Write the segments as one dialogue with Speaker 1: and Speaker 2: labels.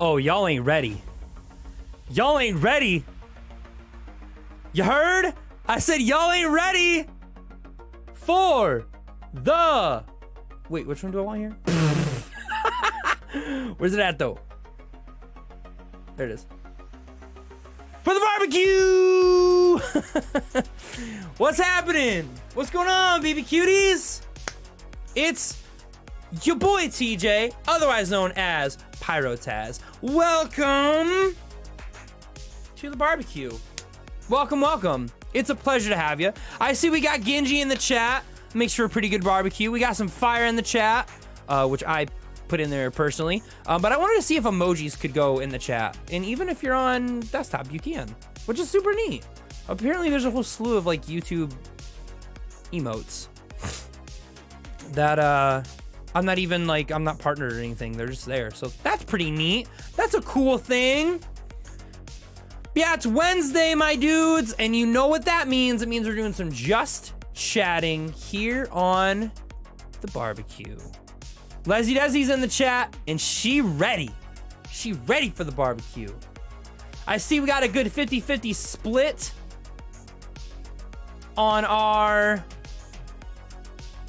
Speaker 1: Oh, y'all ain't ready. Y'all ain't ready. You heard? I said y'all ain't ready for the... Wait, which one do I want here? Where's it at, though? There it is. For the barbecue! What's happening? What's going on, BB Cuties? It's your boy TJ, otherwise known as Pyrotaz. Welcome to the barbecue. Welcome, welcome. It's a pleasure to have you. I see we got Genji in the chat. Makes for a pretty good barbecue. We got some fire in the chat, which I put in there personally. But I wanted to see if emojis could go in the chat. And even if you're on desktop, you can, which is super neat. Apparently there's a whole slew of like YouTube emotes that I'm not even like, I'm not partnered or anything. They're just there. So that's pretty neat. That's a cool thing. Yeah, it's Wednesday, my dudes. And you know what that means. It means we're doing some just chatting here on the barbecue. Lesi Desi's in the chat and she ready. She ready for the barbecue. I see we got a good 50-50 split on our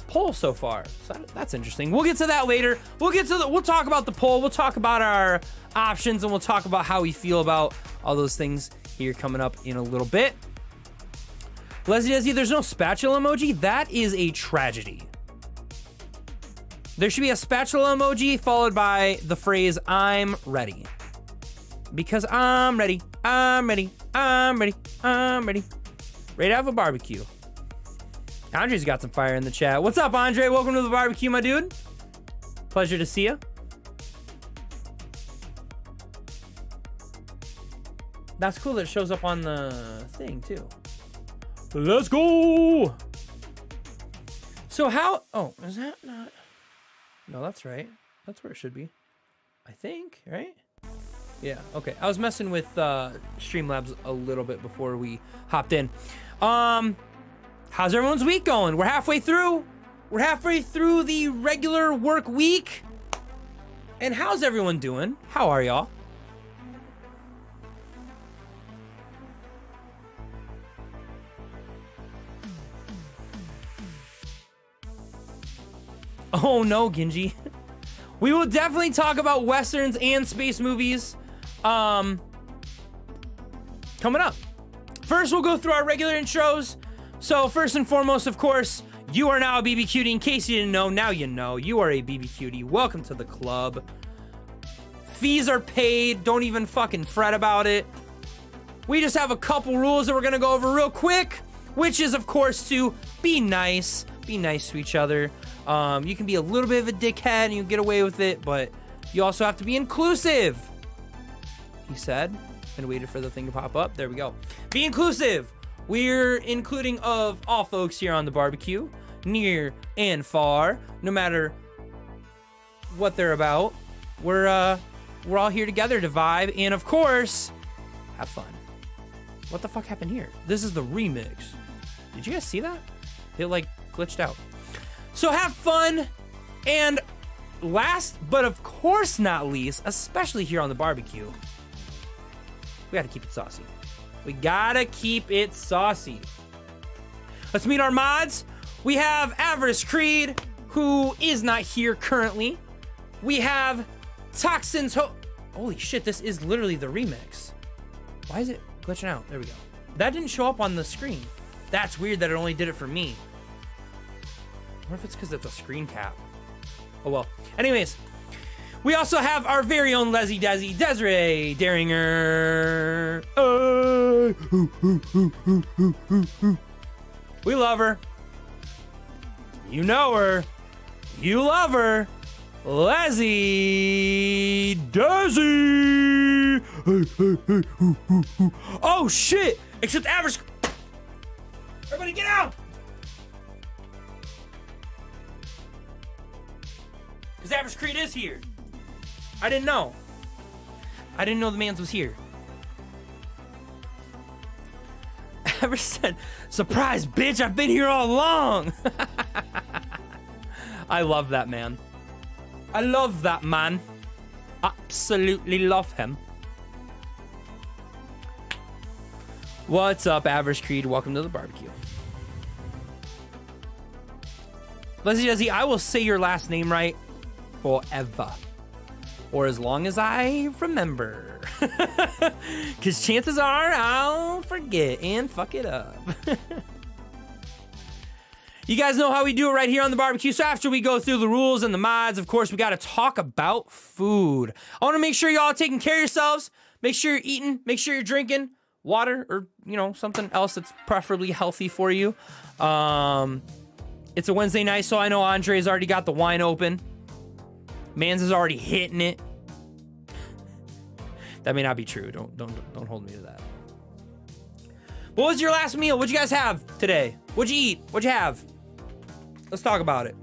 Speaker 1: poll so far. So that's interesting. We'll get to that later. We'll talk about the poll. We'll talk about our options and we'll talk about how we feel about all those things here coming up in a little bit. Lesi Desi, there's no spatula emoji. That is a tragedy. There should be a spatula emoji followed by the phrase, I'm ready. Because I'm ready, I'm ready, I'm ready, I'm ready. Ready to have a barbecue. Andre's got some fire in the chat. What's up, Andre? Welcome to the barbecue, my dude. Pleasure to see you. That's cool that it shows up on the thing, too. Let's go! So how... Oh, is that not... No, that's right. That's where it should be. I think, right? Yeah, okay. I was messing with Streamlabs a little bit before we hopped in. How's everyone's week going? We're halfway through. We're halfway through the regular work week. And how's everyone doing? How are y'all? Oh no, Genji. We will definitely talk about Westerns and space movies coming up. First, we'll go through our regular intros. So first and foremost, of course, you are now a BB Cutie. In case you didn't know, now you know. You are a BB Cutie. Welcome to the club. Fees are paid. Don't even fucking fret about it. We just have a couple rules that we're gonna go over real quick, which is, of course, to be nice. Be nice to each other. You can be a little bit of a dickhead and you get away with it, but you also have to be inclusive, he said, and waited for the thing to pop up. There we go. Be inclusive. We're including of all folks here on the barbecue, near and far, no matter what they're about. We're all here together to vibe and, of course, have fun. What the fuck happened here? This is the remix. Did you guys see that? It like glitched out. So have fun, and last but of course not least, especially here on the barbecue, we gotta keep it saucy. We gotta keep it saucy. Let's meet our mods. We have Avarice Creed, who is not here currently. We have Toxins Host. Holy shit, this is literally the remix. Why is it glitching out? There we go. That didn't show up on the screen. That's weird that it only did it for me. I wonder if it's because it's a screen cap. Oh well. Anyways, we also have our very own Lesi Desi, Desiree Daringer. We love her. You know her. You love her. Lesi Desi. Oh shit! Except Avarice. Everybody get out! Because Avarice Creed is here. I didn't know. I didn't know the man's was here. Avarice said, surprise, bitch, I've been here all along. I love that man. I love that man. Absolutely love him. What's up, Avarice Creed? Welcome to the barbecue. Lesi Desi, I will say your last name right forever. Or as long as I remember. Because chances are I'll forget and fuck it up. You guys know how we do it right here on the barbecue. So after we go through the rules and the mods, of course, we got to talk about food. I want to make sure y'all are taking care of yourselves. Make sure you're eating. Make sure you're drinking water or, you know, something else that's preferably healthy for you. It's a Wednesday night, so I know Andre's already got the wine open. Mans is already hitting it. That may not be true. Don't hold me to that. What was your last meal? What'd you guys have today? What'd you eat? What'd you have? Let's talk about it.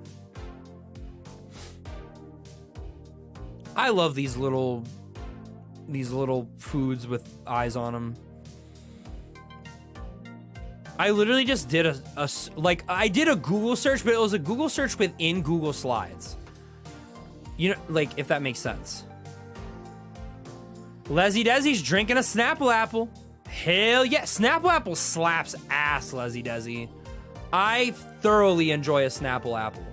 Speaker 1: I love these little foods with eyes on them. I literally just did I did a Google search, but it was a Google search within Google Slides. You know, like, if that makes sense. Lesi Desi's drinking a Snapple Apple. Hell yeah. Snapple Apple slaps ass, Lesi Desi. I thoroughly enjoy a Snapple Apple.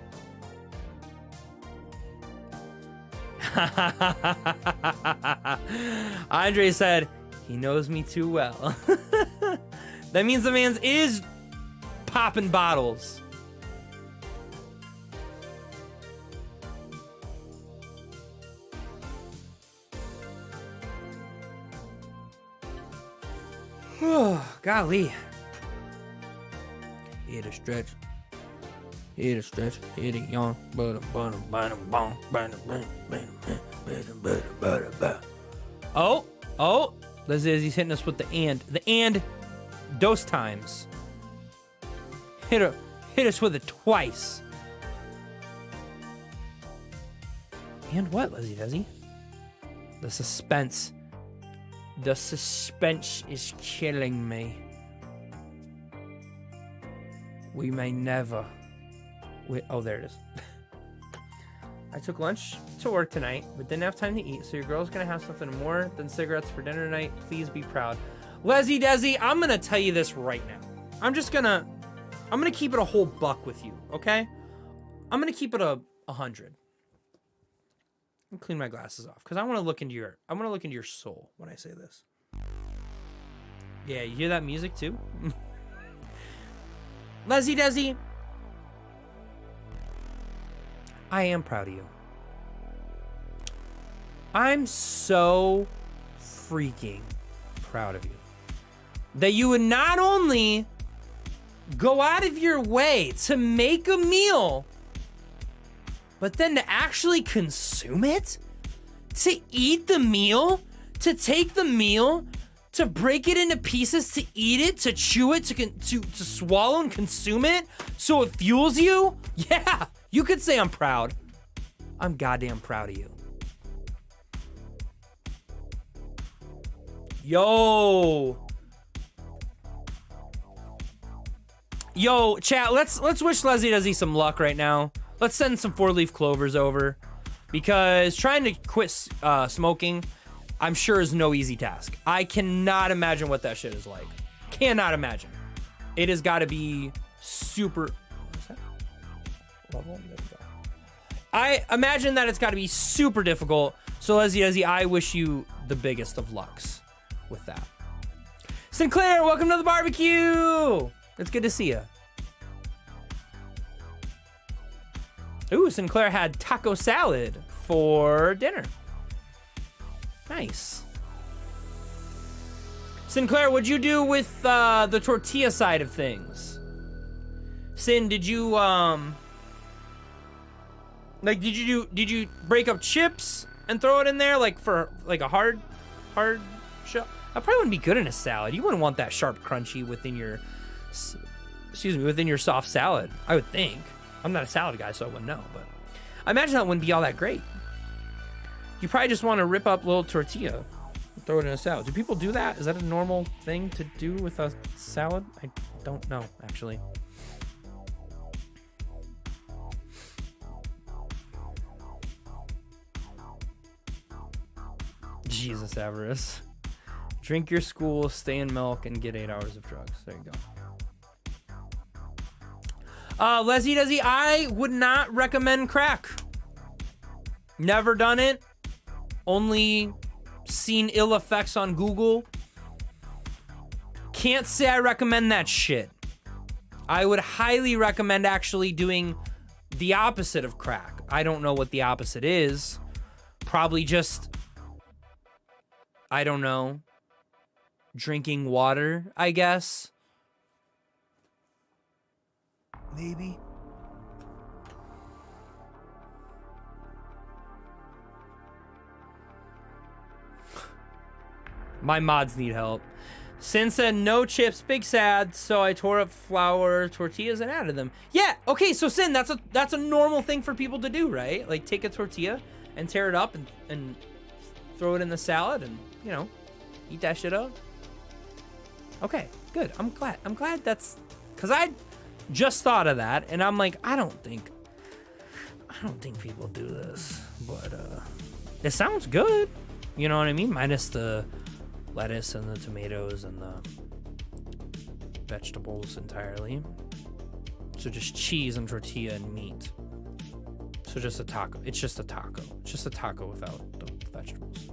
Speaker 1: Andre said, he knows me too well. That means the man's is popping bottles. Golly. Hit a stretch. Hit a stretch. Hit a yawn. Oh. He's hitting us with the and. The and dose times. Hit us with it twice. And what, Lesi Desi? The suspense. The suspense is killing me. We may never. Oh, there it is. I took lunch to work tonight, but didn't have time to eat, so your girl's gonna have something more than cigarettes for dinner tonight. Please be proud. Lesi Desi, I'm gonna tell you this right now. I'm gonna keep it a whole buck with you, okay? I'm gonna keep it 100. And clean my glasses off because I want to look into your soul when I say this. Yeah, you hear that music too? Lesi Desi, I am proud of you. I'm so freaking proud of you that you would not only go out of your way to make a meal, but then to actually consume it, to eat the meal, to take the meal, to break it into pieces, to eat it, to chew it, to swallow and consume it, so it fuels you. Yeah, you could say I'm proud. I'm goddamn proud of you. Yo, chat. Let's wish Lesi Desi some luck right now. Let's send some 4-leaf clovers over, because trying to quit smoking, I'm sure, is no easy task. I cannot imagine what that shit is like. Cannot imagine. It has got to be super. What's that? Level? I imagine that it's got to be super difficult. So Lesi Desi, I wish you the biggest of lucks with that. Sinclair, welcome to the barbecue. It's good to see you. Ooh, Sinclair had taco salad for dinner. Nice. Sinclair, what'd you do with the tortilla side of things? Sin, did you did you break up chips and throw it in there like for like a hard shell? That probably wouldn't be good in a salad. You wouldn't want that sharp crunchy within your soft salad, I would think. I'm not a salad guy, so I wouldn't know, but I imagine that wouldn't be all that great. You probably just want to rip up little tortilla and throw it in a salad. Do people do that? Is that a normal thing to do with a salad? I don't know, actually. Jesus, Avarice. Drink your school, stay in milk, and get 8 hours of drugs. There you go. Lesi Desi, I would not recommend crack. Never done it. Only seen ill effects on Google. Can't say I recommend that shit. I would highly recommend actually doing the opposite of crack. I don't know what the opposite is. Probably just, I don't know, drinking water, I guess. Maybe. My mods need help. Sin said no chips, big sad, so I tore up flour tortillas and added them. Yeah, okay, so Sin, that's a normal thing for people to do, right? Like take a tortilla and tear it up and throw it in the salad and, you know, eat that shit up. Okay, good. I'm glad that's, cause I just thought of that and I'm like, I don't think people do this, but it sounds good. You know what I mean? Minus the lettuce and the tomatoes and the vegetables entirely. So just cheese and tortilla and meat. So just a taco. It's just a taco. It's just a taco without the vegetables.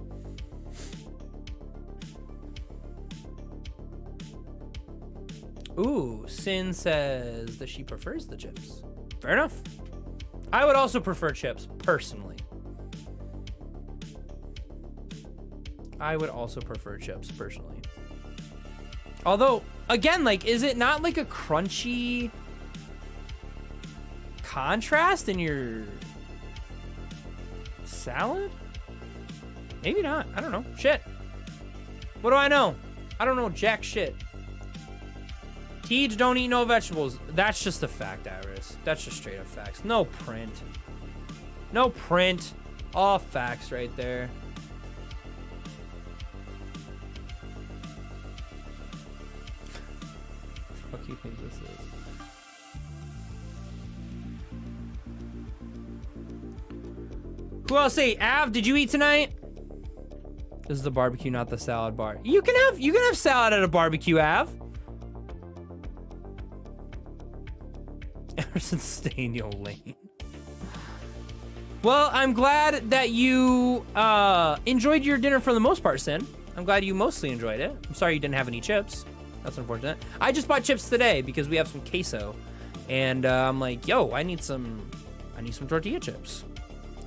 Speaker 1: Ooh, Sin says that she prefers the chips. Fair enough. I would also prefer chips, personally. I would also prefer chips, personally. Although, again, like, is it not like a crunchy contrast in your salad? Maybe not. I don't know. Shit. What do I know? I don't know jack shit. Teej don't eat no vegetables. That's just a fact, Avarice. That's just straight up facts. No print. No print. All facts right there. What do you think this is? Who else ate? Av, did you eat tonight? This is the barbecue, not the salad bar. You can have salad at a barbecue, Av. Emerson, stay in your lane. Well, I'm glad that you enjoyed your dinner for the most part, Sin. I'm glad you mostly enjoyed it. I'm sorry you didn't have any chips. That's unfortunate. I just bought chips today because we have some queso, and I'm like, yo, I need some tortilla chips.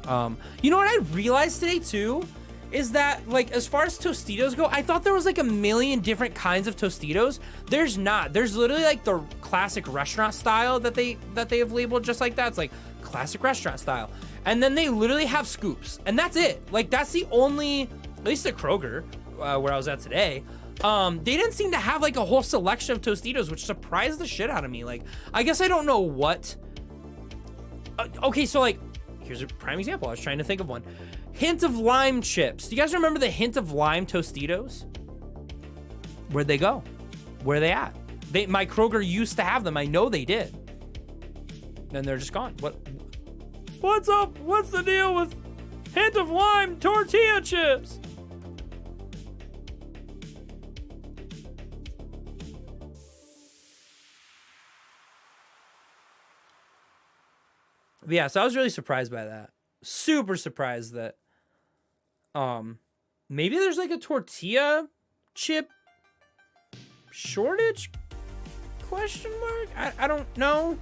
Speaker 1: You know what I realized today too, is that like as far as Tostitos go, I thought there was like a million different kinds of Tostitos. There's not. There's literally like the classic restaurant style that they have labeled just like that. It's like classic restaurant style, and then they literally have scoops, and that's it. Like that's the only, at least at Kroger, where I was at today. They didn't seem to have like a whole selection of Tostitos, which surprised the shit out of me. Like, I guess I don't know what. Okay, so like, here's a prime example. I was trying to think of one. Hint of lime chips. Do you guys remember the hint of lime Tostitos? Where'd they go? Where are they at? My Kroger used to have them. I know they did. And they're just gone. What's up? What's the deal with hint of lime tortilla chips? But yeah, so I was really surprised by that. Super surprised that maybe there's like a tortilla chip shortage? Question mark? I don't know.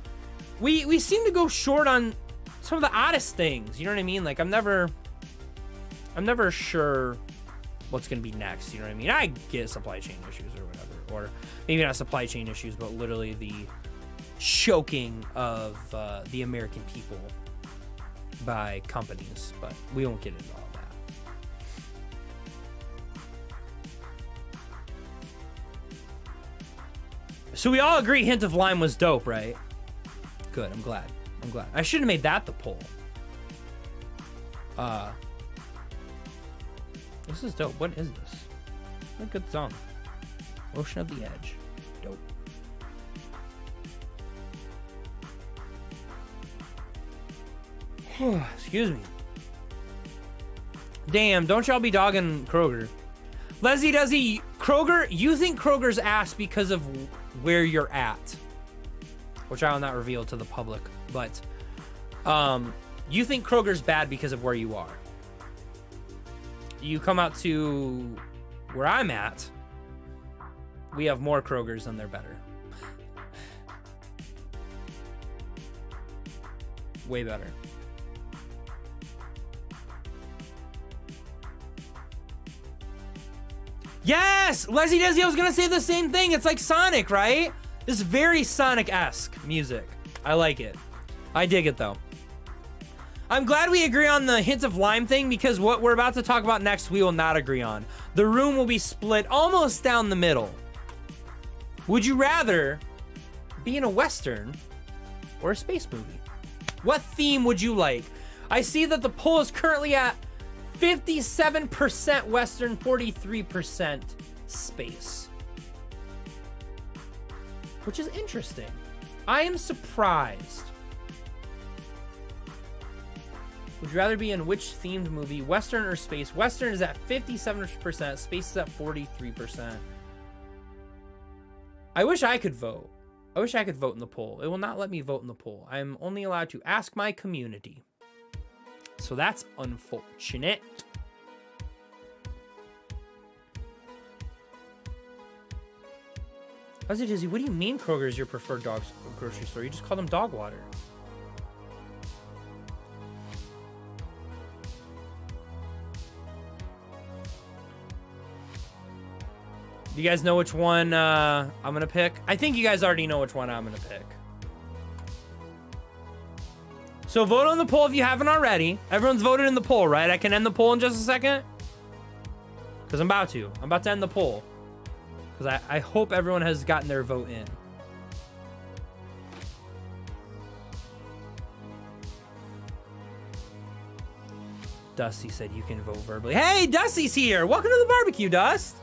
Speaker 1: We seem to go short on some of the oddest things. You know what I mean? Like I'm never sure what's gonna be next. You know what I mean? I get supply chain issues or whatever, or maybe not supply chain issues, but literally the choking of the American people by companies, but we won't get into all that. So we all agree hint of lime was dope, right? Good, I'm glad. I should have made that the poll. This is dope. What is this? What a good song. Ocean of the Edge. Dope. Excuse me. Damn, don't y'all be dogging Kroger. Lesi Desi, Kroger, you think Kroger's ass because of where you're at, which I will not reveal to the public, but you think Kroger's bad because of where you are. You come out to where I'm at, we have more Krogers and they're better. Way better. Yes! Lesi Desi, I was gonna say the same thing. It's like Sonic, right? This very Sonic-esque music. I like it. I dig it, though. I'm glad we agree on the hints of lime thing, because what we're about to talk about next, we will not agree on. The room will be split almost down the middle. Would you rather be in a Western or a space movie? What theme would you like? I see that the poll is currently at 57% Western, 43% space. Which is interesting. I am surprised. Would you rather be in which themed movie, Western or space? Western is at 57%, space is at 43%. I wish I could vote. I wish I could vote in the poll. It will not let me vote in the poll. I am only allowed to ask my community. So that's unfortunate. Lesi Desi, what do you mean Kroger is your preferred grocery store? You just call them dog water. Do you guys know which one I'm gonna pick? I think you guys already know which one I'm gonna pick. So vote on the poll if you haven't already. Everyone's voted in the poll, right? I can end the poll in just a second. Because I'm about to. I'm about to end the poll. Because I hope everyone has gotten their vote in. Dusty said you can vote verbally. Hey, Dusty's here. Welcome to the barbecue, Dust.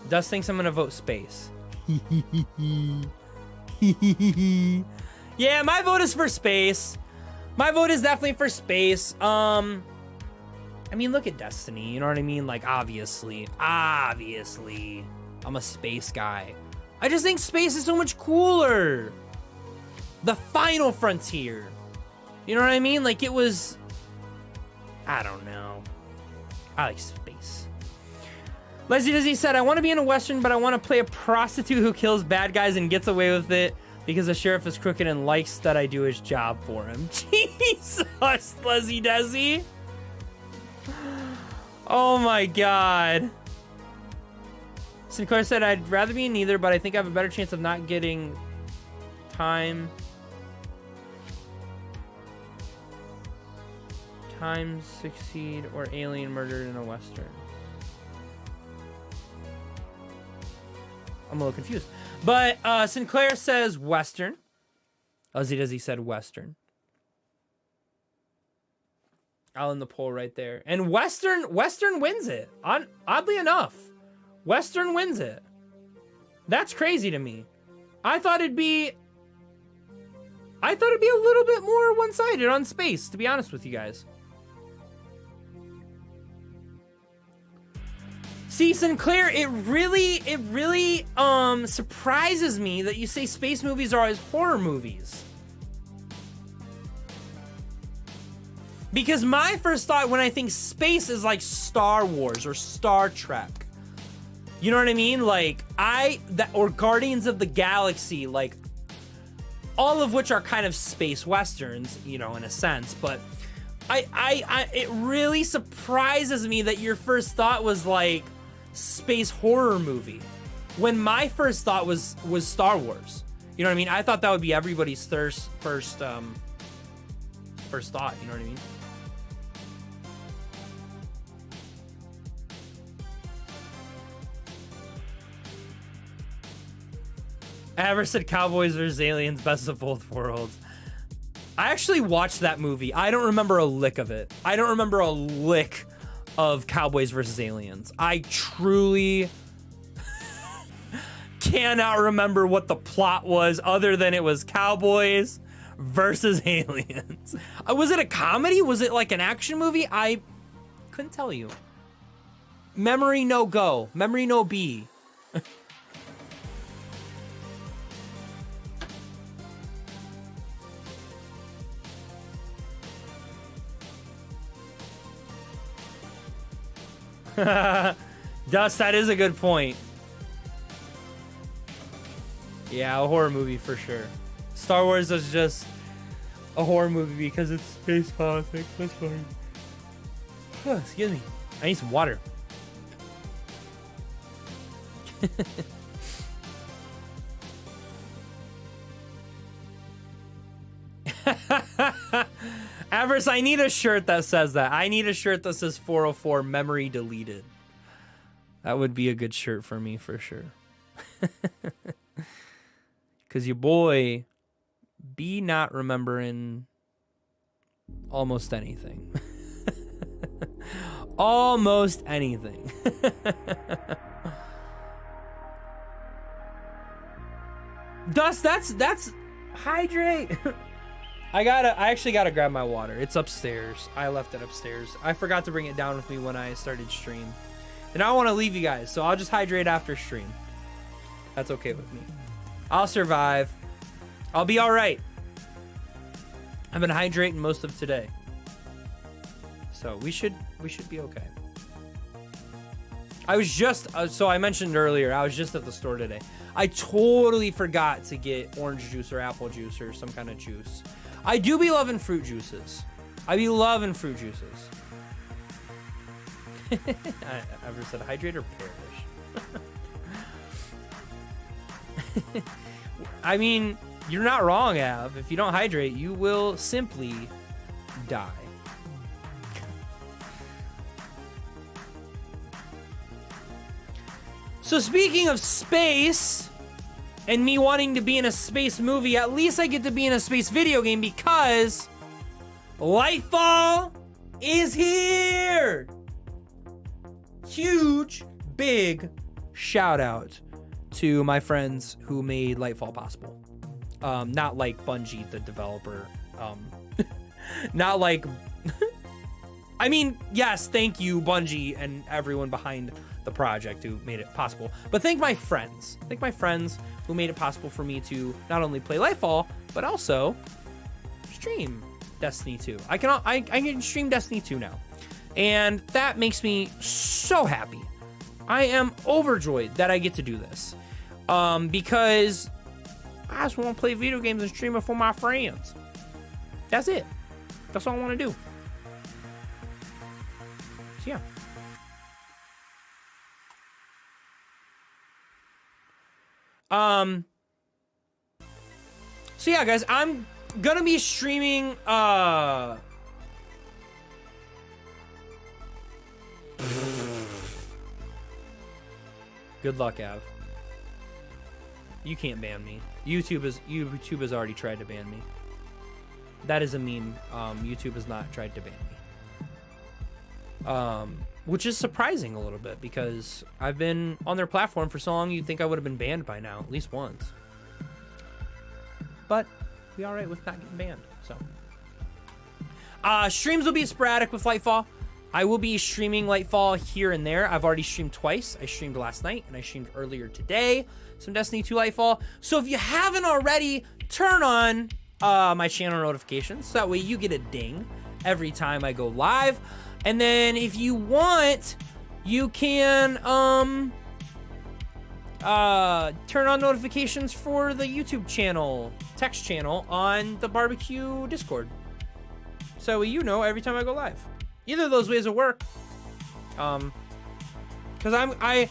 Speaker 1: Dust thinks I'm going to vote space. Yeah, my vote is for space. My vote is definitely for space. I mean, look at Destiny. You know what I mean? Like, obviously, I'm a space guy. I just think space is so much cooler. The final frontier. You know what I mean? Like, it was... I don't know. I like space. Lesi Desi said, I want to be in a Western, but I want to play a prostitute who kills bad guys and gets away with it because the sheriff is crooked and likes that I do his job for him. Jesus, Lesi Desi. Oh my God. Sinclair said, I'd rather be in neither, but I think I have a better chance of not getting time succeed or alien murdered in a Western. I'm a little confused. But Sinclair says Western. Lesi Desi said Western. I'll end the poll right there. And Western wins it. Oddly enough, Western wins it. That's crazy to me. I thought it'd be a little bit more one-sided on space, to be honest with you guys. See, Sinclair, it really surprises me that you say space movies are always horror movies. Because my first thought when I think space is like Star Wars or Star Trek. You know what I mean? Like, or Guardians of the Galaxy, like, all of which are kind of space westerns, you know, in a sense. But it really surprises me that your first thought was like space horror movie, when my first thought was Star Wars. You know what I mean? I thought that would be everybody's first thought. You know what I mean? Avarice said Cowboys vs. Aliens, best of both worlds. I actually watched that movie. I don't remember a lick of it. I don't remember a lick of Cowboys vs. Aliens. I truly cannot remember what the plot was other than it was Cowboys versus aliens. Was it a comedy? Was it like an action movie? I couldn't tell you. Memory no go. Memory no B. Dust, that is a good point. Yeah, a horror movie for sure. Star Wars is just a horror movie because it's space politics. That's fine. Oh, excuse me. I need some water. Avarice, I need a shirt that says that. I need a shirt that says 404 memory deleted. That would be a good shirt for me for sure. Because your boy be not remembering almost anything. Almost anything. Dust, that's hydrate. I actually gotta grab my water. It's upstairs. I left it upstairs. I forgot to bring it down with me when I started stream. And I don't want to leave you guys, so I'll just hydrate after stream. That's okay with me. I'll survive. I'll be all right. I've been hydrating most of today, so we should be okay. I was just so I mentioned earlier, I was just at the store today. I totally forgot to get orange juice or apple juice or some kind of juice. I do be loving fruit juices. I be loving fruit juices. I ever said hydrate or perish? I mean, you're not wrong, Av. If you don't hydrate, you will simply die. So speaking of space and me wanting to be in a space movie, at least I get to be in a space video game because Lightfall is here. Huge, big shout out to my friends who made Lightfall possible. Not like Bungie, the developer. Not like... I mean, yes, thank you, Bungie, and everyone behind the project who made it possible. But thank my friends. Thank my friends who made it possible for me to not only play Lightfall, but also stream Destiny 2. I can stream Destiny 2 now. And that makes me so happy. I am overjoyed that I get to do this. Because I just want to play video games and stream it for my friends. That's it. That's all I want to do. So yeah. So yeah, guys, I'm gonna be streaming good luck, Av. You can't ban me. YouTube has already tried to ban me. That is a meme. YouTube has not tried to ban me. Which is surprising a little bit because I've been on their platform for so long, you'd think I would have been banned by now, at least once. But we all right with not getting banned, so. Streams will be sporadic with Lightfall. I will be streaming Lightfall here and there. I've already streamed twice. I streamed last night and I streamed earlier today some Destiny 2 Lightfall. So if you haven't already, turn on my channel notifications so that way you get a ding every time I go live. And then if you want, you can turn on notifications for the YouTube channel, text channel on the barbecue Discord. So you know every time I go live. Either of those ways will work. Because I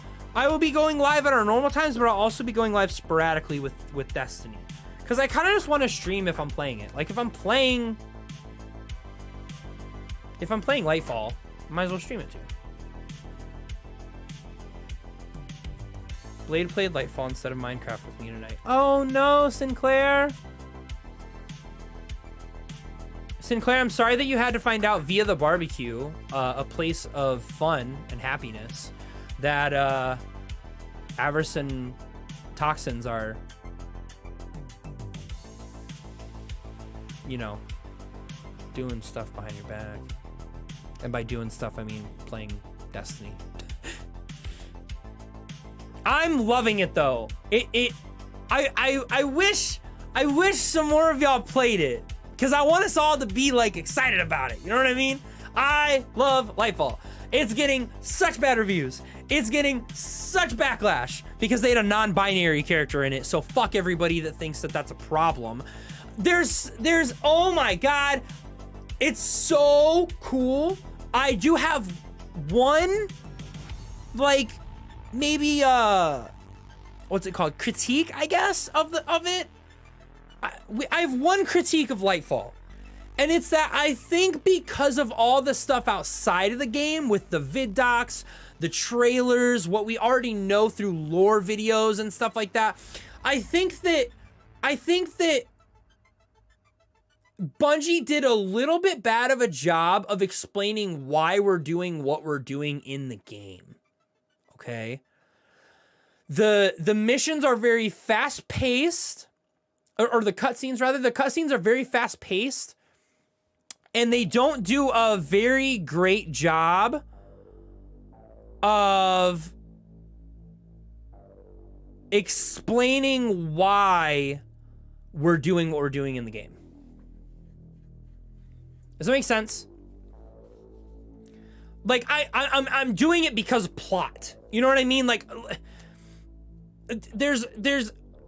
Speaker 1: will be going live at our normal times, but I'll also be going live sporadically with Destiny. Because I kind of just want to stream if I'm playing it. Like if I'm playing Lightfall, I might as well stream it too. Blade played Lightfall instead of Minecraft with me tonight. Oh no, Sinclair. Sinclair, I'm sorry that you had to find out via the barbecue, a place of fun and happiness, that Avarice and Toxins are you know, doing stuff behind your back. And by doing stuff, I mean playing Destiny. I'm loving it though. I wish some more of y'all played it, because I want us all to be like excited about it. You know what I mean? I love Lightfall. It's getting such bad reviews. It's getting such backlash because they had a non-binary character in it. So fuck everybody that thinks that that's a problem. There's, oh my God. It's so cool. I do have one, like, maybe, what's it called? Critique, I guess, of it. I have one critique of Lightfall. And it's that I think because of all the stuff outside of the game with the vid docs, the trailers, what we already know through lore videos and stuff like that, I think that Bungie did a little bit bad of a job of explaining why we're doing what we're doing in the game. Okay? The missions are very fast-paced, or the cutscenes rather. The cutscenes are very fast-paced. And they don't do a very great job of explaining why we're doing what we're doing in the game. Does that make sense? Like, I'm doing it because plot. You know what I mean? Like,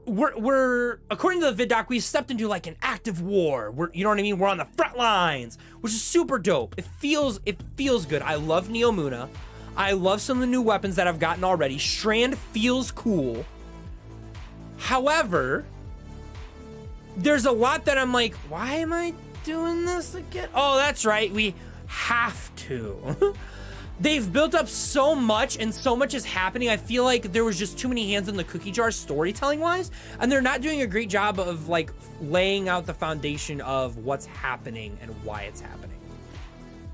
Speaker 1: we're according to the vid doc, we've stepped into like an active war. You know what I mean? We're on the front lines, which is super dope. It feels good. I love Neomuna. I love some of the new weapons that I've gotten already. Strand feels cool. However, there's a lot that I'm like, why am I doing this again? Oh, that's right. We have to. They've built up so much and so much is happening. I feel like there was just too many hands in the cookie jar storytelling wise, and they're not doing a great job of like laying out the foundation of what's happening and why it's happening.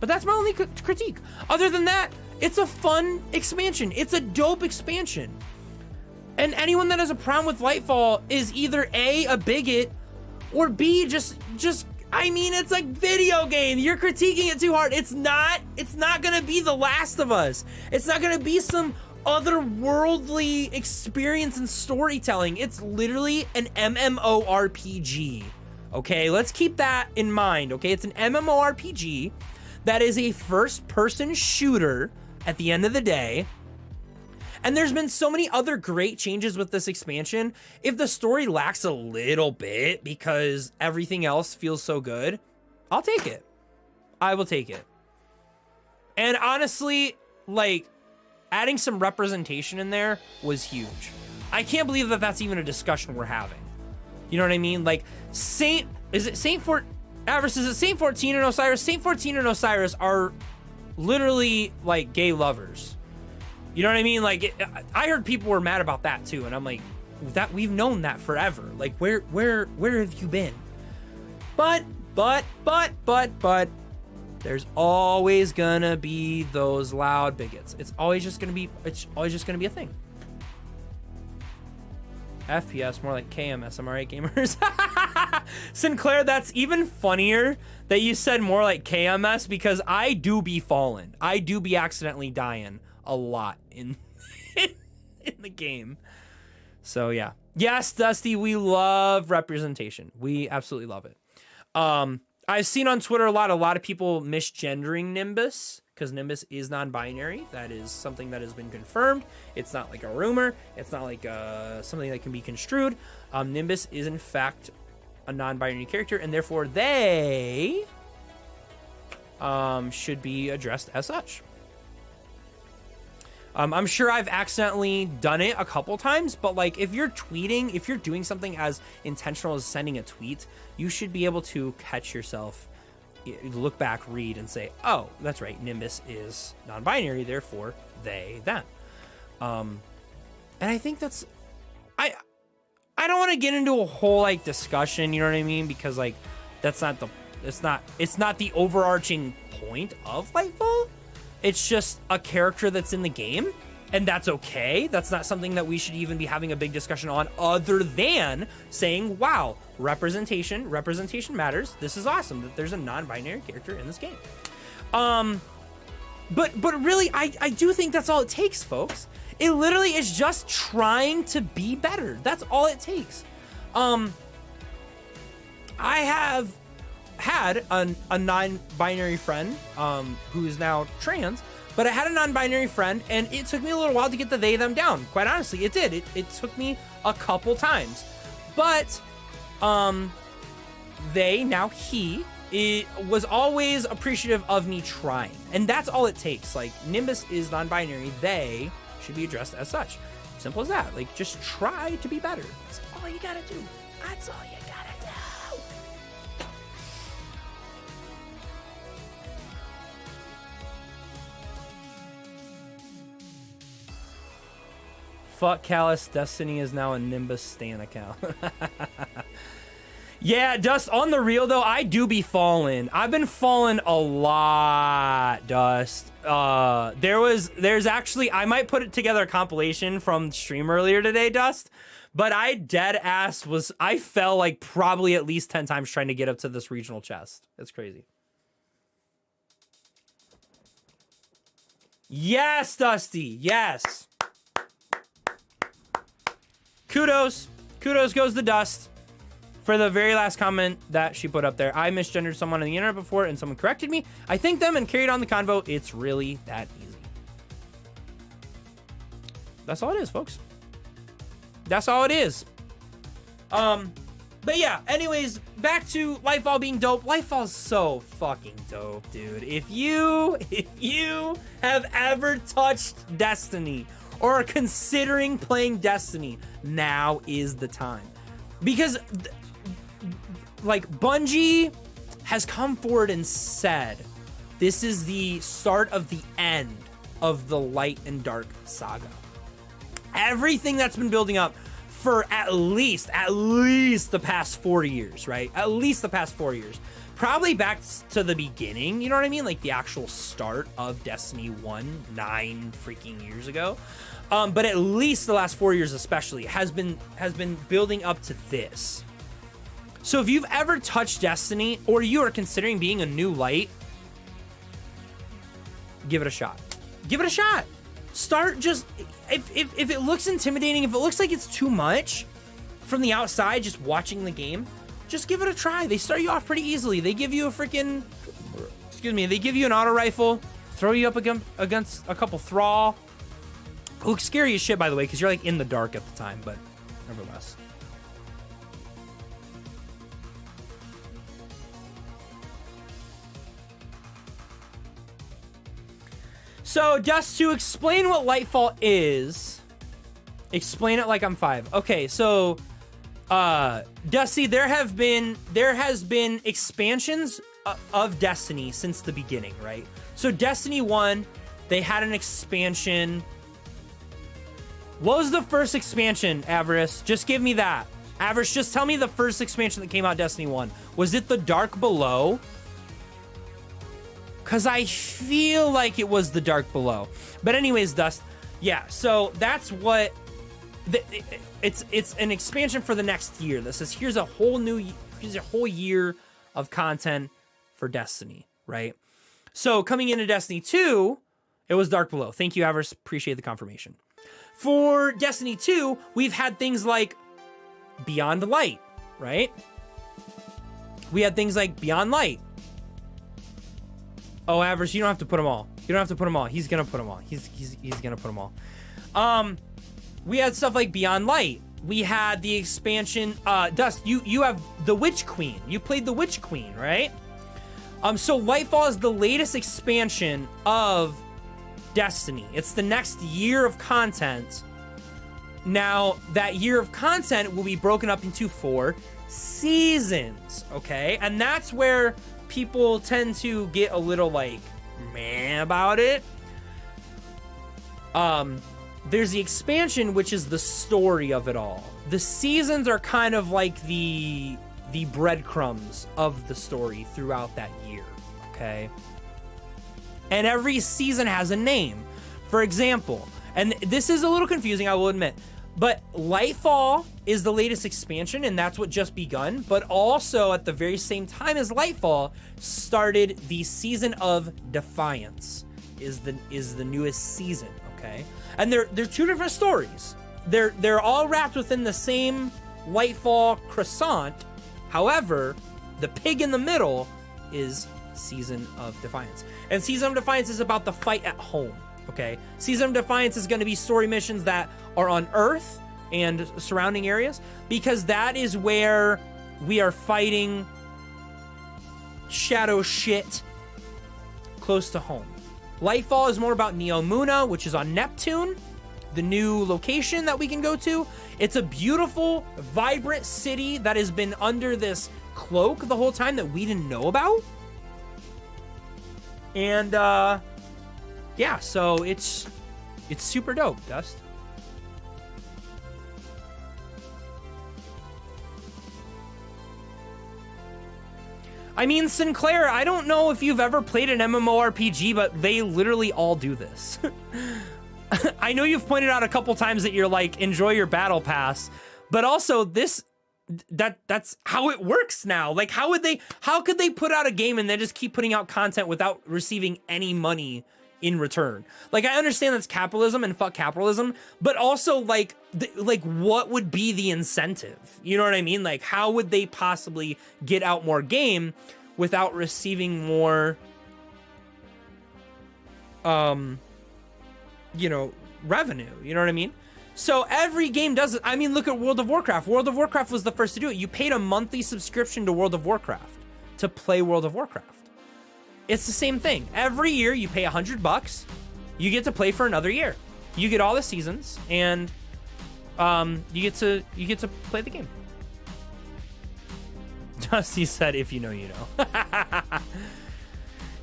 Speaker 1: But that's my only critique. Other than that, it's a fun expansion. It's a dope expansion. And anyone that has a problem with Lightfall is either A, bigot, or B, just I mean, it's a video game. You're critiquing it too hard. It's not gonna be The Last of Us. It's not gonna be some otherworldly experience and storytelling. It's literally an MMORPG. Okay, let's keep that in mind. Okay, it's an MMORPG that is a first-person shooter at the end of the day. And there's been so many other great changes with this expansion. If the story lacks a little bit because everything else feels so good, I'll take it. I will take it. And honestly, like, adding some representation in there was huge. I can't believe that that's even a discussion we're having. You know what I mean? Like, Avarice, is it Saint 14 and Osiris? Saint 14 and Osiris are literally, like, gay lovers. You know what I mean? Like, I heard people were mad about that too, and I'm like, that we've known that forever. Like, where have you been? But there's always gonna be those loud bigots. It's always just gonna be a thing. FPS, more like KMS. Am I right, gamers? Sinclair, that's even funnier that you said more like KMS, because I do be falling. I do be accidentally dying a lot in the game. So yeah. Yes, Dusty, we love representation. We absolutely love it. I've seen on Twitter a lot of people misgendering Nimbus, because Nimbus is non-binary. That is something that has been confirmed. It's not like a rumor. It's not like something that can be construed. Nimbus is in fact a non-binary character, and therefore they should be addressed as such. I'm sure I've accidentally done it a couple times, but like, if you're tweeting, if you're doing something as intentional as sending a tweet, you should be able to catch yourself, look back, read, and say, oh, that's right, Nimbus is non-binary, therefore they, them. And I think that's, I don't want to get into a whole like discussion, you know what I mean? Because like, that's not the, it's not the overarching point of Lightfall. It's just a character that's in the game, And that's okay. That's not something that we should even be having a big discussion on, other than saying, wow, representation matters. This is awesome that there's a non-binary character in this game. But really, I do think that's all it takes, folks. It literally is just trying to be better. That's all it takes. I have had a non-binary friend who is now trans, but I had a non-binary friend, and it took me a little while to get the they, them down. Quite honestly, it did. It took me a couple times. But he was always appreciative of me trying. And that's all it takes. Like, Nimbus is non-binary. They should be addressed as such. Simple as that. Like, just try to be better. That's all you gotta do. That's all you gotta do. Fuck Callus, Destiny is now a Nimbus Stan account. Yeah, Dust, on the real though, I do be falling. I've been falling a lot, Dust. There's actually, I might put it together a compilation from stream earlier today, Dust, but I fell like probably at least 10 times trying to get up to this regional chest. It's crazy. Yes, Dusty, yes. Kudos goes to Dust for the very last comment that she put up there. I misgendered someone on the internet before and someone corrected me. I thanked them and carried on the convo. It's really that easy. That's all it is, folks. That's all it is. But yeah, anyways, back to Lightfall being dope. Lightfall's so fucking dope, dude. If you have ever touched Destiny or are considering playing Destiny, now is the time. Because, like, Bungie has come forward and said, this is the start of the end of the Light and Dark saga. Everything that's been building up for at least the past 4 years, right? At least the past 4 years. Probably back to the beginning, you know what I mean? Like the actual start of Destiny 1, 9 freaking years ago. But at least the last 4 years especially has been building up to this. So if you've ever touched Destiny or you are considering being a new Light, give it a shot. Give it a shot. Start just, if it looks intimidating, if it looks like it's too much from the outside, just watching the game, just give it a try. They start you off pretty easily. They give you a freaking, they give you an auto rifle, throw you up against a couple Thrall. It looks scary as shit, by the way, because you're like in the dark at the time, but nevertheless. So just to explain what Lightfall is, explain it like I'm 5. Okay, so Dusty, there has been expansions of Destiny since the beginning, right? So Destiny 1, they had an expansion. What was the first expansion, Avarice? Just give me that. Avarice, just tell me the first expansion that came out Destiny 1. Was it the Dark Below? Because I feel like it was the Dark Below. But anyways, Dust, yeah, so that's what... It's an expansion for the next year. This is, here's a whole year of content for Destiny, right? So coming into Destiny 2, it was Dark Below. Thank you, Avarice. Appreciate the confirmation. For Destiny 2, we've had things like Beyond Light, right? We had things like Beyond Light. Oh, Avarice, you don't have to put them all. You don't have to put them all. He's gonna put them all. He's gonna put them all. We had stuff like Beyond Light. We had the expansion. Dust, you have the Witch Queen. You played the Witch Queen, right? So Lightfall is the latest expansion of Destiny. It's the next year of content. Now, that year of content will be broken up into 4 seasons, okay? And that's where people tend to get a little, like, meh about it. There's the expansion, which is the story of it all. The seasons are kind of like the breadcrumbs of the story throughout that year, okay? And every season has a name. For example, And this is a little confusing, I will admit. But Lightfall is the latest expansion, and that's what just begun. But also, at the very same time as Lightfall, started the Season of Defiance. Is the newest season, okay? And they're two different stories. They're all wrapped within the same Lightfall croissant. However, the pig in the middle is Season of Defiance. And Season of Defiance is about the fight at home, okay? Season of Defiance is going to be story missions that are on Earth and surrounding areas, because that is where we are fighting shadow shit close to home. Lightfall is more about Neomuna, which is on Neptune, the new location that we can go to. It's a beautiful, vibrant city that has been under this cloak the whole time that we didn't know about. And yeah, so it's super dope, Dust. I mean, Sinclair, I don't know if you've ever played an MMORPG, but they literally all do this. I know you've pointed out a couple times that you're like, enjoy your battle pass, but also that's how it works now. Like, how could they put out a game and then just keep putting out content without receiving any money in return? Like, I understand that's capitalism and fuck capitalism, but also like what would be the incentive? You know what I mean? Like, how would they possibly get out more game without receiving more, you know, revenue? You know what I mean? So every game does it. I mean, look at World of Warcraft. World of Warcraft was the first to do it. You paid a monthly subscription to World of Warcraft to play World of Warcraft. It's the same thing. Every year you pay $100. You get to play for another year. You get all the seasons, and you get to play the game. Dusty said, "If you know, you know."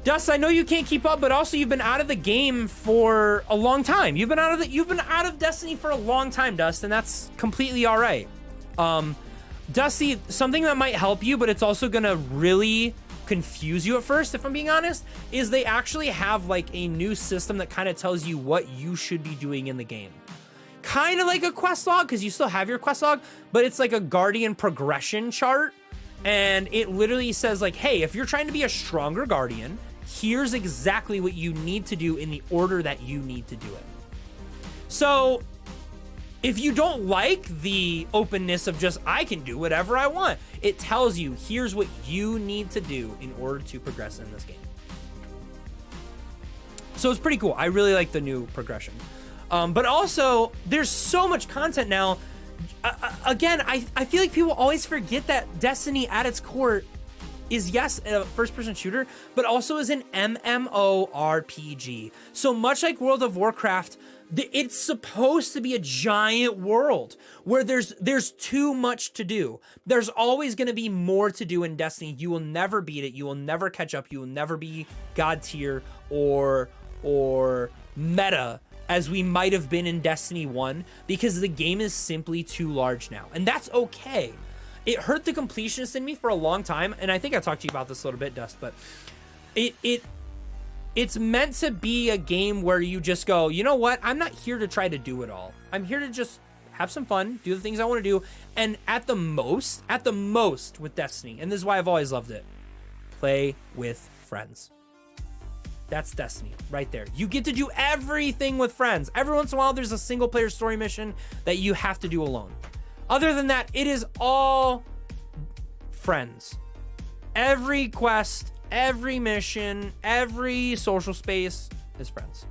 Speaker 1: Dust, I know you can't keep up, but also you've been out of the game for a long time. You've been out of Destiny for a long time, Dust, and that's completely all right. Dusty, something that might help you, but it's also gonna really confuse you at first, if I'm being honest, is they actually have like a new system that kind of tells you what you should be doing in the game. Kind of like a quest log, because you still have your quest log, but it's like a Guardian progression chart. And it literally says like, hey, if you're trying to be a stronger Guardian, here's exactly what you need to do in the order that you need to do it. So if you don't like the openness of just, I can do whatever I want, it tells you, here's what you need to do in order to progress in this game. So it's pretty cool. I really like the new progression. But also, there's so much content now. Again, I feel like people always forget that Destiny at its core is, yes, a first-person shooter, but also is an MMORPG. So much like World of Warcraft, it's supposed to be a giant world where there's too much to do. There's always going to be more to do in Destiny. You will never beat it. You will never catch up. You will never be God tier or meta as we might have been in Destiny 1, because the game is simply too large now. And that's okay. It hurt the completionist in me for a long time, and I think I talked to you about this a little bit, Dust, but it's meant to be a game where you just go, you know what? I'm not here to try to do it all. I'm here to just have some fun, do the things I want to do, and at the most with Destiny, and this is why I've always loved it, play with friends. That's Destiny right there. You get to do everything with friends. Every once in a while, there's a single player story mission that you have to do alone. Other than that, it is all friends. Every quest, every mission, every social space is friends.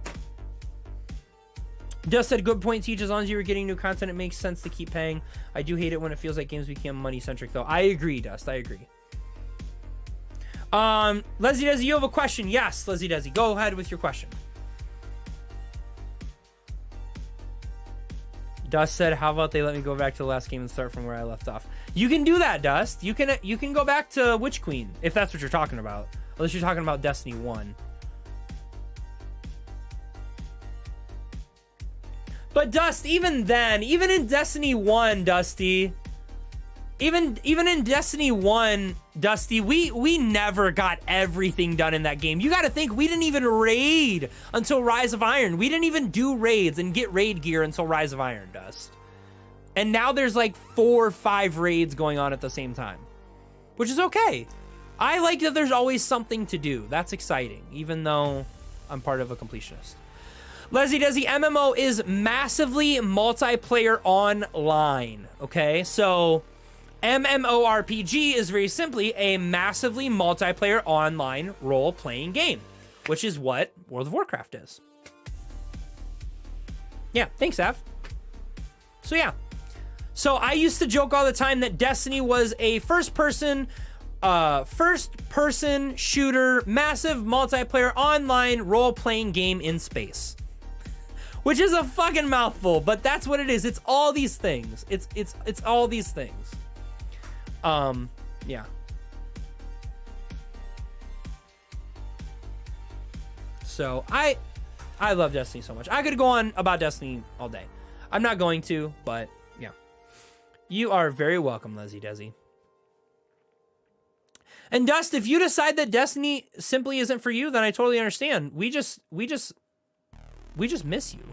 Speaker 1: Just said, good point, Teach. As long as you were getting new content, it makes sense to keep paying. I do hate it when it feels like games become money-centric, though. I agree, Dust. I agree. Lesi Desi, you have a question? Yes, Lesi Desi. Go ahead with your question. Dust said, how about they let me go back to the last game and start from where I left off? You can do that, Dust. You can go back to Witch Queen, if that's what you're talking about. Unless you're talking about Destiny 1. But Dust, even then, even in Destiny 1, Dusty, even in Destiny 1, Dusty, we never got everything done in that game. You got to think, we didn't even raid until Rise of Iron. We didn't even do raids and get raid gear until Rise of Iron, Dust. And now there's like 4 or 5 raids going on at the same time, which is okay. I like that there's always something to do. That's exciting, even though I'm part of a completionist. Lesi Desi, MMO is massively multiplayer online, okay? So MMORPG is very simply a massively multiplayer online role-playing game, which is what World of Warcraft is. Yeah, thanks, Av. So yeah. So I used to joke all the time that Destiny was a first-person shooter, massive multiplayer online role-playing game in space. Which is a fucking mouthful, but that's what it is. It's all these things. It's all these things. Yeah. So I love Destiny so much. I could go on about Destiny all day. I'm not going to, but yeah. You are very welcome, Lesi Desi. And Dust, if you decide that Destiny simply isn't for you, then I totally understand. We just miss you.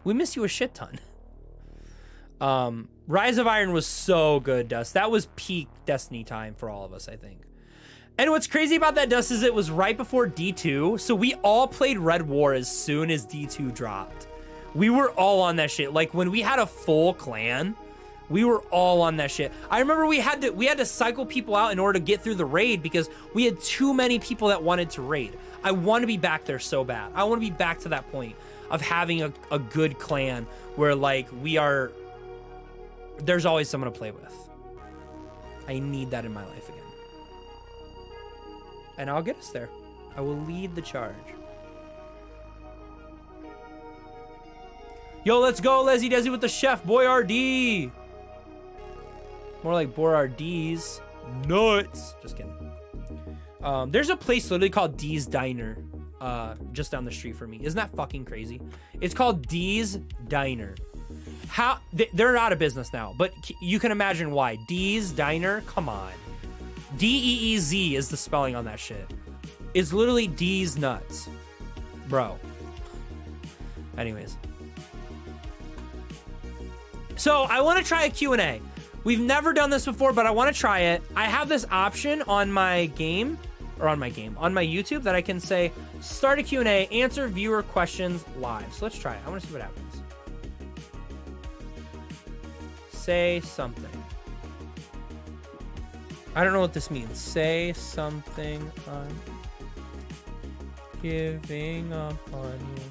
Speaker 1: We miss you a shit ton. Rise of Iron was so good, Dust. That was peak Destiny time for all of us, I think. And what's crazy about that, Dust, is it was right before D2, so we all played Red War as soon as D2 dropped. We were all on that shit. Like, when we had a full clan, we were all on that shit. I remember we had to cycle people out in order to get through the raid because we had too many people that wanted to raid. I want to be back there so bad. I want to be back to that point of having a good clan where, like, there's always someone to play with. I need that in my life again. And I'll get us there. I will lead the charge. Yo, let's go, Lesi Desi with the chef, Boyardee. More like Boyardee's. Nuts. Just kidding. There's a place literally called Dee's Diner just down the street from me. Isn't that fucking crazy? It's called Dee's Diner. How they're out of business now, but you can imagine why. Dee's Diner, come on. D-E-E-Z is the spelling on that shit. It's literally Dee's Nuts. Bro. Anyways. So I want to try a Q&A. We've never done this before, but I want to try it. I have this option on my game, on my YouTube that I can say, start a Q&A, answer viewer questions live. So let's try it. I want to see what happens. Say something. I don't know what this means. Say something. I'm giving up on you.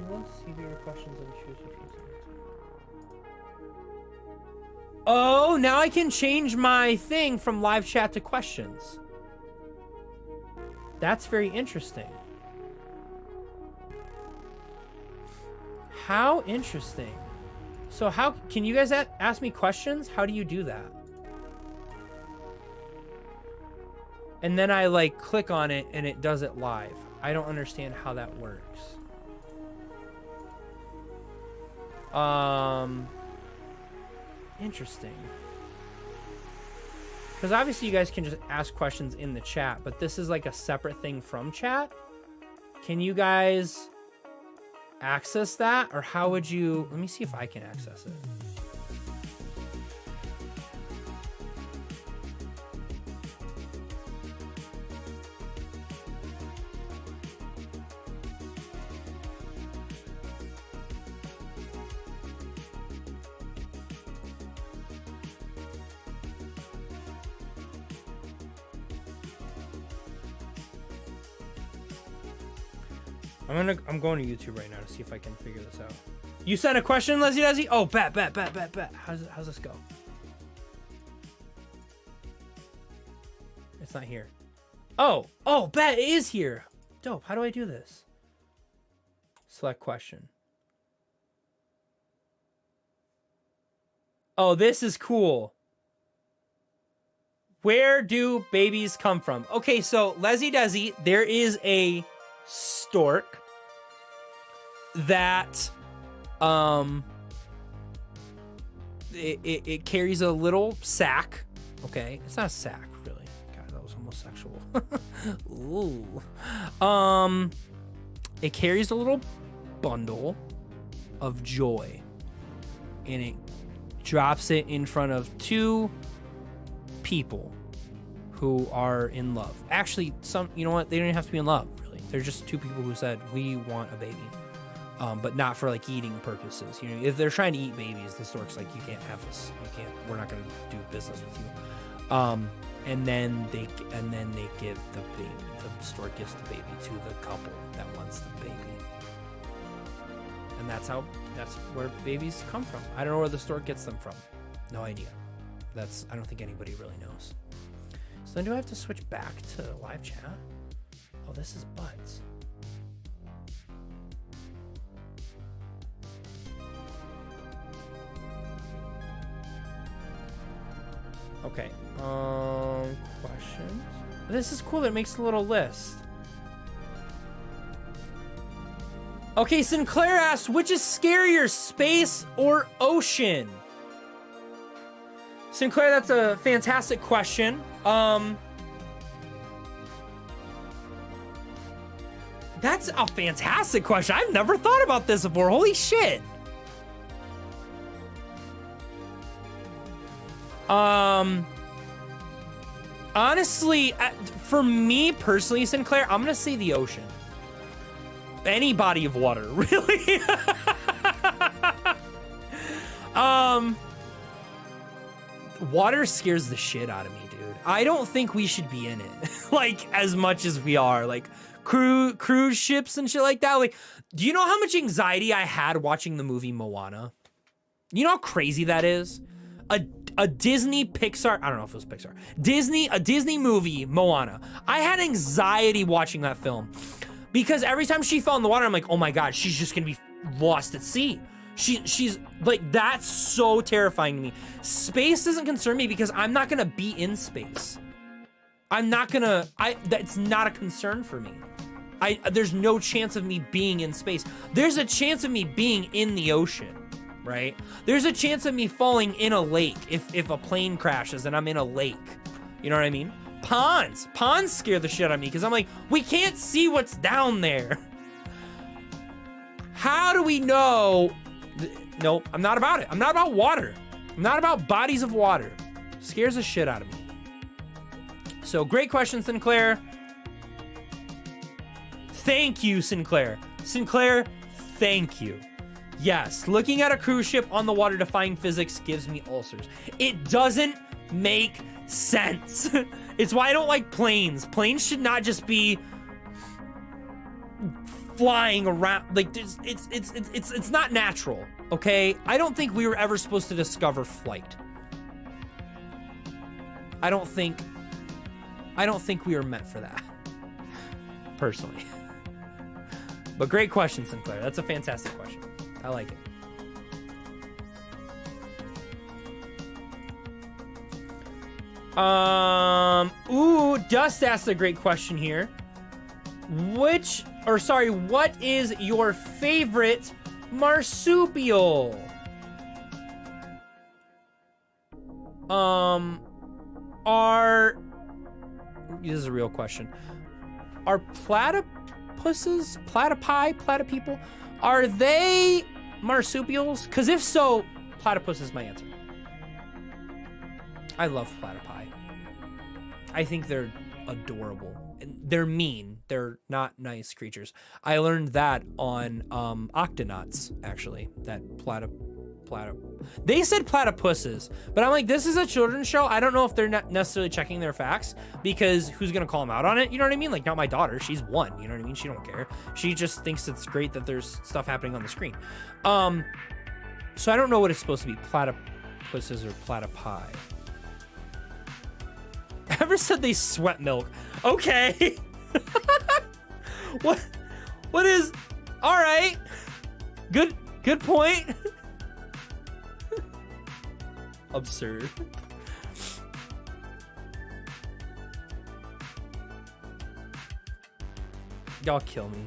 Speaker 1: Let's see your questions and choose a few. Oh, now I can change my thing from live chat to questions. That's very interesting. How interesting. So how can you guys ask me questions? How do you do that? And then I like click on it and it does it live. I don't understand how that works. Interesting. Because obviously you guys can just ask questions in the chat, but this is like a separate thing from chat. Can you guys access that? Or how would you... Let me see if I can access it. I'm going to YouTube right now to see if I can figure this out. You sent a question, Lesi Desi? Oh, bet. How's this go? It's not here. Oh, bet it is here. Dope. How do I do this? Select question. Oh, this is cool. Where do babies come from? Okay, so Lesi Desi, there is a stork that it carries a little sack. Okay, it's not a sack really. God, that was almost sexual. Ooh. It carries a little bundle of joy, and it drops it in front of two people who are in love. Actually, you know what? They don't even have to be in love, really. They're just two people who said, we want a baby. But not for like eating purposes. You know, if they're trying to eat babies, the stork's like, you can't have this. You can't. We're not going to do business with you. And then they give the baby. The stork gives the baby to the couple that wants the baby. And that's where babies come from. I don't know where the stork gets them from. No idea. I don't think anybody really knows. So then do I have to switch back to live chat? Oh, this is butts. Okay, questions? This is cool, it makes a little list. Okay, Sinclair asks, which is scarier, space or ocean? Sinclair, that's a fantastic question. That's a fantastic question. I've never thought about this before. Holy shit. Honestly, for me personally, Sinclair, I'm gonna say the ocean. Any body of water, really. Water scares the shit out of me, dude. I don't think we should be in it, like, as much as we are, like, cruise ships and shit like that. Like, do you know how much anxiety I had watching the movie Moana? You know how crazy that is? A Disney Pixar, I don't know if it was Pixar, a Disney movie, Moana. I had anxiety watching that film because every time she fell in the water, I'm like, oh my God, she's just gonna be lost at sea. She's like, that's so terrifying to me. Space doesn't concern me because I'm not gonna be in space. That's not a concern for me. There's no chance of me being in space. There's a chance of me being in the ocean. Right? There's a chance of me falling in a lake if a plane crashes and I'm in a lake. You know what I mean? Ponds scare the shit out of me because I'm like, we can't see what's down there. How do we know? Nope, I'm not about it. I'm not about water. I'm not about bodies of water. Scares the shit out of me. So great question, Sinclair. Thank you, Sinclair. Sinclair, thank you. Yes, looking at a cruise ship on the water defying physics gives me ulcers. It doesn't make sense. It's why I don't like planes. Planes should not just be flying around. Like, it's not natural, okay? I don't think we were ever supposed to discover flight. I don't think we were meant for that, personally. But great question, Sinclair. That's a fantastic question. I like it. Dust asked a great question here. What is your favorite marsupial? This is a real question. Are platypuses, platypeople, are they marsupials? Because if so, platypus is my answer. I love platypi. I think they're adorable. They're mean. They're not nice creatures. I learned that on Octonauts, actually. That they said platypuses, but I'm like, this is a children's show. I don't know if they're not necessarily checking their facts, because who's gonna call them out on it? You know what I mean? Like, not my daughter. She's 1. You know what I mean? She don't care. She just thinks it's great that there's stuff happening on the screen. So I don't know what it's supposed to be. Platypuses or platypi. Ever said they sweat milk? Okay. What is? All right. Good point. Absurd. Y'all kill me.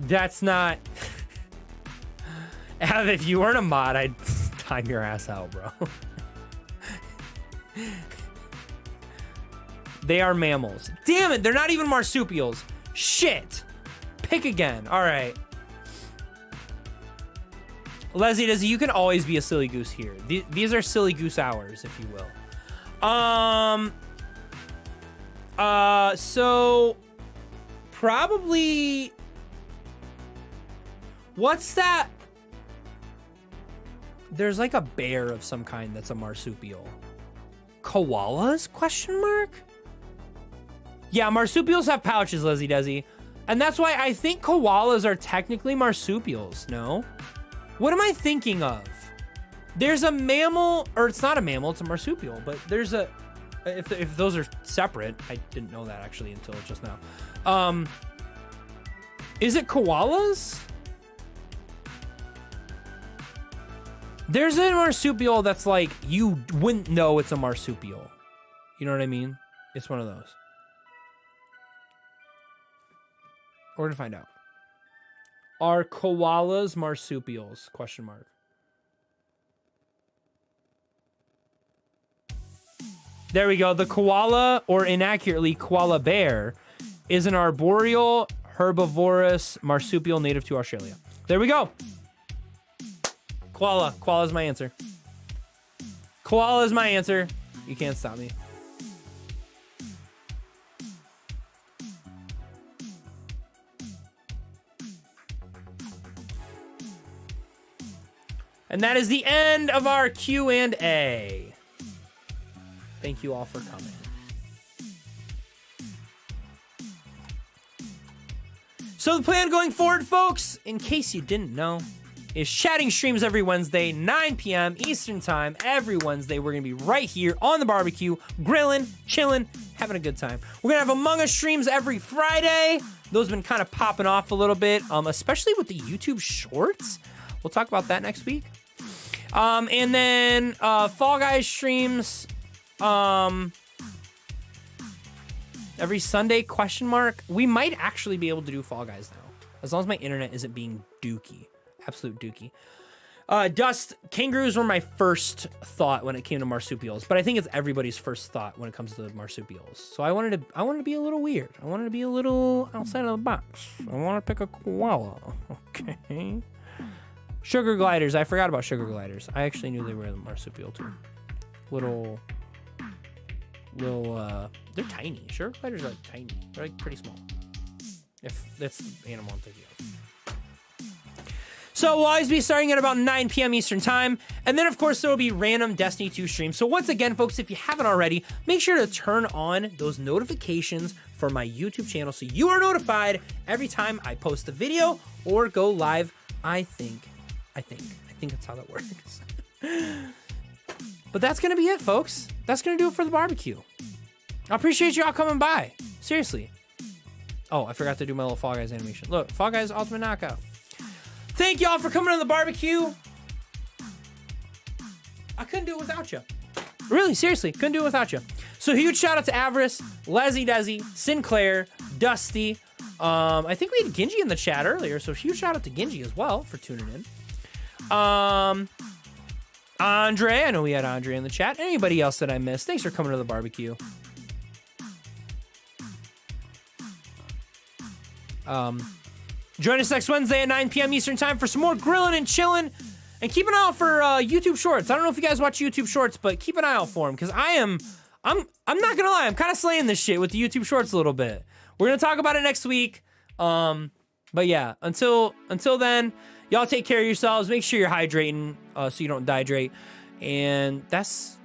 Speaker 1: That's not... Av, if you weren't a mod, I'd time your ass out, bro. They are mammals. Damn it, they're not even marsupials. Shit. Pick again. All right. Lesi Desi, you can always be a silly goose here. These are silly goose hours, if you will. So probably, what's that? There's like a bear of some kind that's a marsupial. Koalas? Question mark? Yeah, marsupials have pouches, Lesi Desi. And that's why I think koalas are technically marsupials, no? What am I thinking of? There's a mammal, or it's not a mammal, it's a marsupial, but there's a, if those are separate, I didn't know that actually until just now. Is it koalas? There's a marsupial that's like, you wouldn't know it's a marsupial. You know what I mean? It's one of those. We're gonna find out. Are koalas marsupials? Question mark. There we go. The koala, or inaccurately koala bear, is an arboreal herbivorous marsupial native to Australia. There we go. Koala. Koala is my answer. Koala is my answer. You can't stop me. And that is the end of our Q&A. Thank you all for coming. So the plan going forward, folks, in case you didn't know, is chatting streams every Wednesday, 9 p.m. Eastern time. Every Wednesday, we're going to be right here on the barbecue, grilling, chilling, having a good time. We're going to have Among Us streams every Friday. Those have been kind of popping off a little bit, especially with the YouTube shorts. We'll talk about that next week. And then Fall Guys streams every Sunday, question mark. We might actually be able to do Fall Guys now, as long as my internet isn't being dookie. Absolute dookie. Dust, kangaroos were my first thought when it came to marsupials, but I think it's everybody's first thought when it comes to marsupials. So I wanted to be a little weird. I wanted to be a little outside of the box. I want to pick a koala. Okay. Sugar gliders. I forgot about sugar gliders. I actually knew they were a marsupial too. Little, they're tiny. Sugar gliders are like tiny. They're like pretty small. If that's the animal I'm thinking of. So we'll always be starting at about 9 p.m. Eastern time. And then, of course, there will be random Destiny 2 streams. So once again, folks, if you haven't already, make sure to turn on those notifications for my YouTube channel so you are notified every time I post a video or go live. I think that's how that works. But that's going to be it, folks. That's going to do it for the barbecue. I appreciate y'all coming by. Seriously. Oh, I forgot to do my little Fall Guys animation. Look, Fall Guys Ultimate Knockout. Thank y'all for coming on the barbecue. I couldn't do it without you. Really, seriously, couldn't do it without you. So huge shout out to Avarice, Lesi Desi, Sinclair, Dusty. I think we had Gingy in the chat earlier, so huge shout out to Gingy as well for tuning in. Andre, I know we had Andre in the chat. Anybody else that I missed? Thanks for coming to the barbecue. Join us next Wednesday at 9 p.m. Eastern time for some more grilling and chilling. And keep an eye out for YouTube Shorts. I don't know if you guys watch YouTube Shorts, but keep an eye out for them because I'm not gonna lie, I'm kind of slaying this shit with the YouTube Shorts a little bit. We're gonna talk about it next week. But yeah, until then, y'all take care of yourselves. Make sure you're hydrating so you don't dehydrate. And that's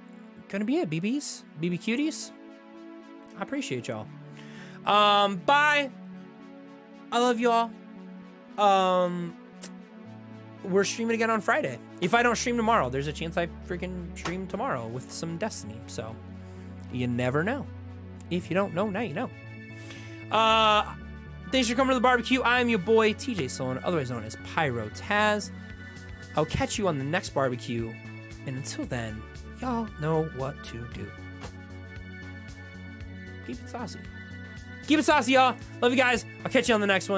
Speaker 1: gonna be it, BBs, BB cuties. I appreciate y'all. Bye. I love y'all. We're streaming again on Friday. If I don't stream tomorrow, there's a chance I freaking stream tomorrow with some Destiny. So you never know. If you don't know, now you know. Thanks for coming to the barbecue. I'm your boy, TJ Sloan, otherwise known as Pyrotaz. I'll catch you on the next barbecue. And until then, y'all know what to do. Keep it saucy. Keep it saucy, y'all. Love you guys. I'll catch you on the next one.